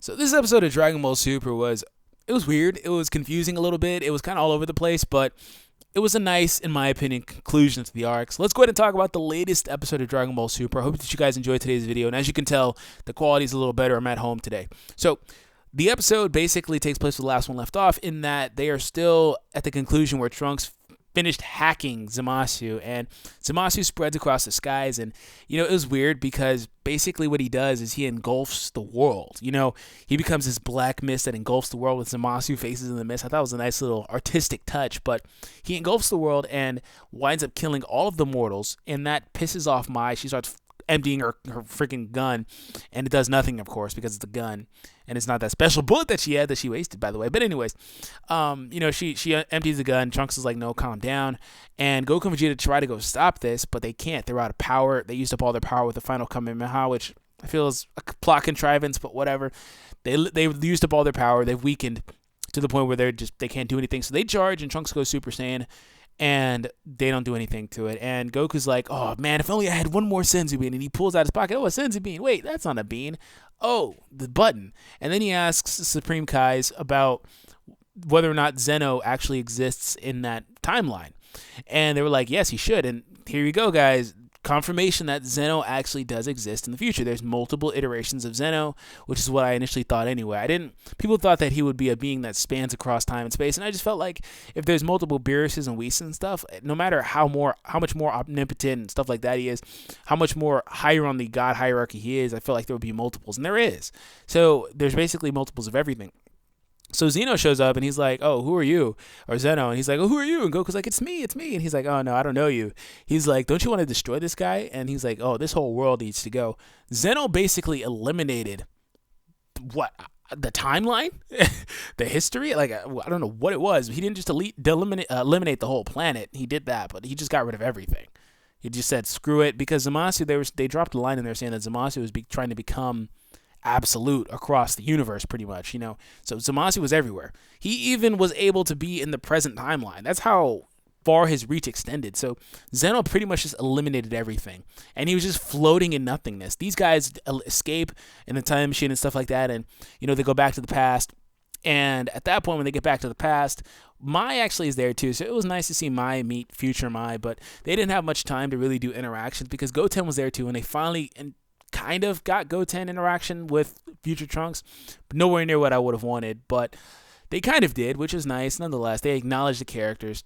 So this episode of Dragon Ball Super was weird. It was confusing a little bit. It was kind of all over the place, but it was a nice, in my opinion, conclusion to the arc. So let's go ahead and talk about the latest episode of Dragon Ball Super. I hope that you guys enjoyed today's video, and as you can tell, the quality is a little better. I'm at home today. So the episode basically takes place where the last one left off, in that they are still at the conclusion where Trunks finished hacking Zamasu, and Zamasu spreads across the skies. And it was weird because basically what he does is he engulfs the world. He becomes this black mist that engulfs the world with Zamasu faces in the mist. I thought it was a nice little artistic touch, but he engulfs the world and winds up killing all of the mortals, and that pisses off Mai. She starts emptying her freaking gun, and it does nothing, of course, because it's a gun, and it's not that special bullet that she had that she wasted, by the way. But anyways, she empties the gun. Trunks is like, no, calm down. And Goku and Vegeta try to go stop this, but they can't. They're out of power. They used up all their power with the final Kamehameha, which I feel is a plot contrivance, but whatever. They've used up all their power. They've weakened to the point where they can't do anything. So they charge, and Trunks goes Super Saiyan, and they don't do anything to it. And Goku's like, oh man, if only I had one more Senzu bean. And he pulls out his pocket. Oh, a Senzu bean. Wait, that's not a bean. Oh, the button. And then he asks Supreme Kais about whether or not Zeno actually exists in that timeline. And they were like, yes, he should. And here you go, guys. Confirmation that Zeno actually does exist in the future. There's multiple iterations of Zeno, which is what I initially thought anyway. People thought that he would be a being that spans across time and space, and I just felt like if there's multiple Beeruses and Whis and stuff, no matter how much more omnipotent and stuff like that he is, how much more higher on the God hierarchy he is, I feel like there would be multiples, and there is. So there's basically multiples of everything. So Zeno shows up, and he's like, oh, who are you? Or Zeno, and he's like, oh, who are you? And Goku's like, it's me. And he's like, oh, no, I don't know you. He's like, don't you want to destroy this guy? And he's like, oh, this whole world needs to go. Zeno basically eliminated the timeline, the history. Like, I don't know what it was. He didn't just eliminate the whole planet. He did that, but he just got rid of everything. He just said, screw it, because Zamasu, they dropped a line in there saying that Zamasu was trying to become absolute across the universe, pretty much, So Zamasu was everywhere. He even was able to be in the present timeline. That's how far his reach extended. So Zeno pretty much just eliminated everything, and he was just floating in nothingness. These guys escape in the time machine and stuff like that, and they go back to the past. And at that point, when they get back to the past, Mai actually is there too. So it was nice to see Mai meet future Mai, but they didn't have much time to really do interactions because Goten was there too, and they finally kind of got Goten interaction with future Trunks, but nowhere near what I would have wanted, but they kind of did, which is nice. Nonetheless, they acknowledged the characters,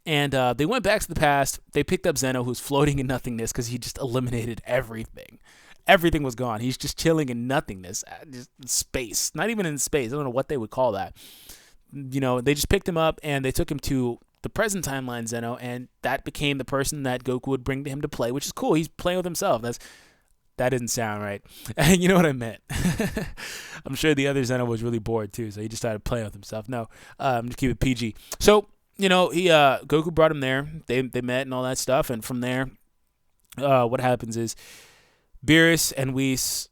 and they went back to the past. They picked up Zeno, who's floating in nothingness because he just eliminated everything. Everything was gone. He's just chilling in nothingness, just space, not even in space. I don't know what they would call that. They just picked him up, and they took him to the present timeline, Zeno, and that became the person that Goku would bring to him to play, which is cool. He's playing with himself. That didn't sound right. You know what I meant. I'm sure the other Zeno was really bored too, so he just started playing with himself. No, just keep it PG. So, Goku brought him there. They met and all that stuff, and from there, what happens is Beerus and Whis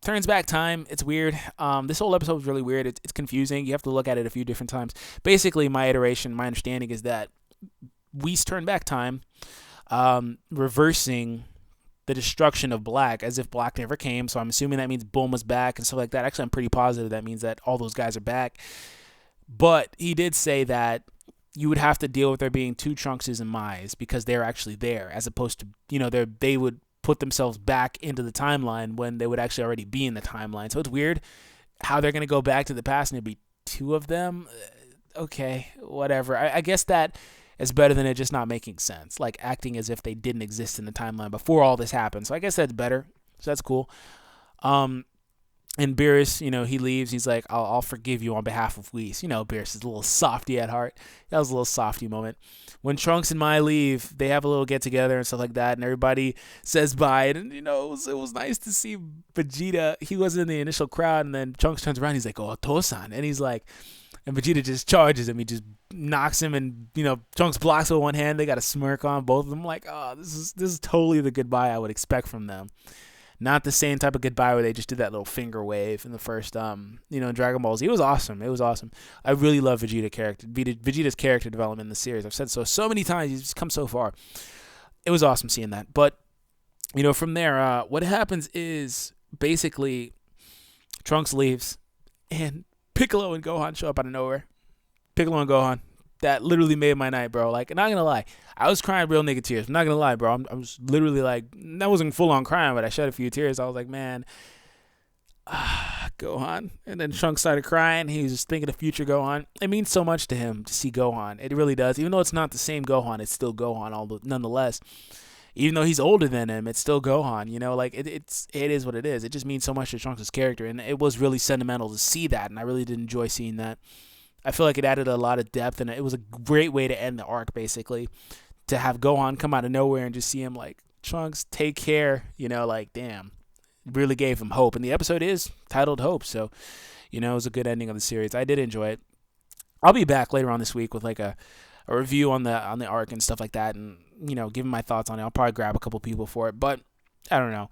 turns back time. It's weird. This whole episode was really weird. It's confusing. You have to look at it a few different times. Basically, my understanding is that Whis turned back time, reversing the destruction of Black, as if Black never came. So I'm assuming that means Bulma's back and stuff like that. Actually, I'm pretty positive that means that all those guys are back. But he did say that you would have to deal with there being two Trunkses and Mais because they're actually there, as opposed to, they would put themselves back into the timeline when they would actually already be in the timeline. So it's weird how they're going to go back to the past and it'd be two of them. Okay, whatever. I guess that is better than it just not making sense, like acting as if they didn't exist in the timeline before all this happened. So I guess that's better. So that's cool. And Beerus, he leaves. He's like, I'll forgive you on behalf of Whis. Beerus is a little softy at heart. That was a little softy moment. When Trunks and Mai leave, they have a little get together and stuff like that, and everybody says bye. And it was nice to see Vegeta. He wasn't in the initial crowd, and then Trunks turns around. He's like, oh, Tosan. And he's like, and Vegeta just charges him. He just knocks him, and Trunks blocks with one hand. They got a smirk on both of them, like, oh, this is totally the goodbye I would expect from them. Not the same type of goodbye where they just did that little finger wave in the first, Dragon Ball Z. It was awesome. I really love Vegeta's character development in the series. I've said so many times. He's just come so far. It was awesome seeing that. But, from there, what happens is basically Trunks leaves, and Piccolo and Gohan show up out of nowhere. Piccolo and Gohan. That literally made my night, bro. Like, not gonna lie, I was crying real nigga tears. I'm not gonna lie, bro. I was literally like, that wasn't full on crying, but I shed a few tears. I was like, man, Gohan. And then Trunks started crying. He was just thinking of future Gohan. It means so much to him to see Gohan. It really does. Even though it's not the same Gohan, it's still Gohan. Nonetheless, even though he's older than him, it's still Gohan. You know, like it is what it is. It just means so much to Trunks' character, and it was really sentimental to see that. And I really did enjoy seeing that. I feel like it added a lot of depth, and it was a great way to end the arc, basically, to have Gohan come out of nowhere and just see him like, Trunks, take care, you know, like, damn, really gave him hope. And the episode is titled Hope, so, you know, it was a good ending of the series. I did enjoy it. I'll be back later on this week with like a review on the arc and stuff like that, and, you know, giving my thoughts on it. I'll probably grab a couple people for it, but I don't know.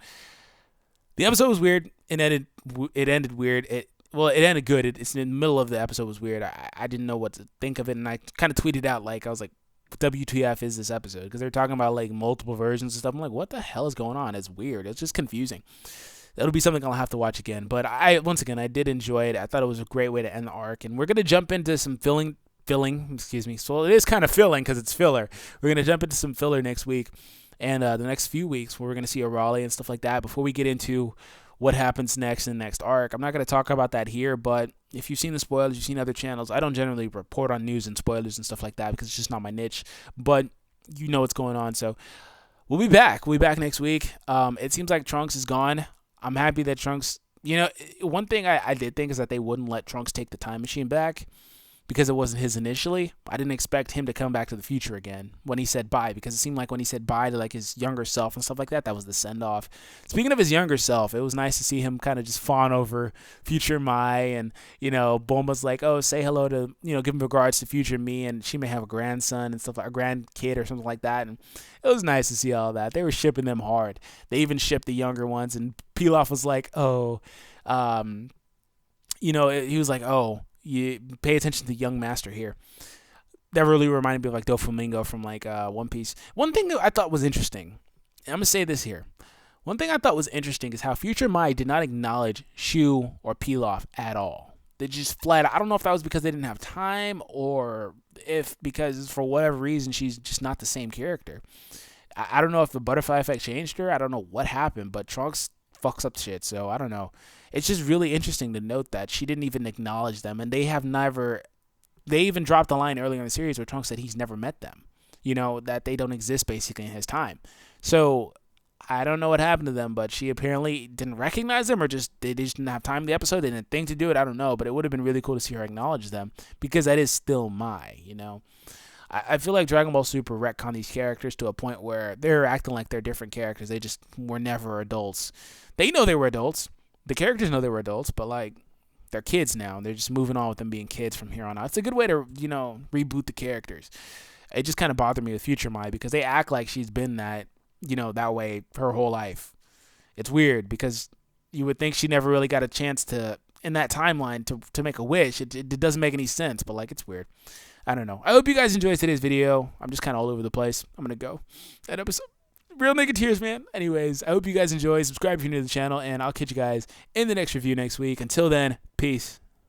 The episode was weird. It ended weird. It ended good. It's in the middle of the episode was weird. I didn't know what to think of it, and I kind of tweeted out, like, I was like, WTF is this episode? Because they're talking about, like, multiple versions and stuff. I'm like, what the hell is going on? It's weird. It's just confusing. That'll be something I'll have to watch again. But once again, I did enjoy it. I thought it was a great way to end the arc. And we're going to jump into some filling, So it is kind of filling because it's filler. We're going to jump into some filler next week and the next few weeks where we're going to see a Raleigh and stuff like that before we get into what happens next in the next arc. I'm not going to talk about that here, but if you've seen the spoilers, you've seen other channels, I don't generally report on news and spoilers and stuff like that because it's just not my niche, but you know what's going on. So we'll be back. We'll be back next week. It seems like Trunks is gone. I'm happy that Trunks, you know, one thing I did think is that they wouldn't let Trunks take the time machine back because it wasn't his initially. I didn't expect him to come back to the future again when he said bye, because it seemed like when he said bye to like his younger self and stuff like that, that was the send off. Speaking of his younger self, it was nice to see him kind of just fawn over future Mai, and, you know, Bulma's like, oh, say hello to, you know, give him regards to future me, and she may have a grandson and stuff, like a grandkid or something like that. And it was nice to see all that. They were shipping them hard. They even shipped the younger ones, and Pilaf was like, oh, you know, he was like, oh, you pay attention to the young master here. That really reminded me of like Doflamingo from like One Piece. One thing that I thought was interesting, and I'm gonna say this here. One thing I thought was interesting is how Future Mai did not acknowledge Shu or Pilaf at all. They just flat. I don't know if that was because they didn't have time, or if because for whatever reason she's just not the same character. I don't know if the butterfly effect changed her. I don't know what happened, but Trunks fucks up shit. So I don't know. It's just really interesting to note that she didn't even acknowledge them, and they have never. They even dropped a line earlier in the series where Trunks said he's never met them. You know, that they don't exist basically in his time. So I don't know what happened to them, but she apparently didn't recognize them, or just they just didn't have time in the episode. They didn't think to do it. I don't know, but it would have been really cool to see her acknowledge them, because that is still Mai. You know, I feel like Dragon Ball Super retconned these characters to a point where they're acting like they're different characters. They just were never adults. They know they were adults. The characters know they were adults, but like they're kids now. They're just moving on with them being kids from here on out. It's a good way to, you know, reboot the characters. It just kind of bothered me with Future Mai because they act like she's been that, you know, that way her whole life. It's weird because you would think she never really got a chance to, in that timeline, to make a wish. It doesn't make any sense, but like it's weird. I don't know. I hope you guys enjoyed today's video. I'm just kind of all over the place. I'm going to go. That episode. Real nigga tears, man. Anyways, I hope you guys enjoy. Subscribe if you're new to the channel, and I'll catch you guys in the next review next week. Until then, peace.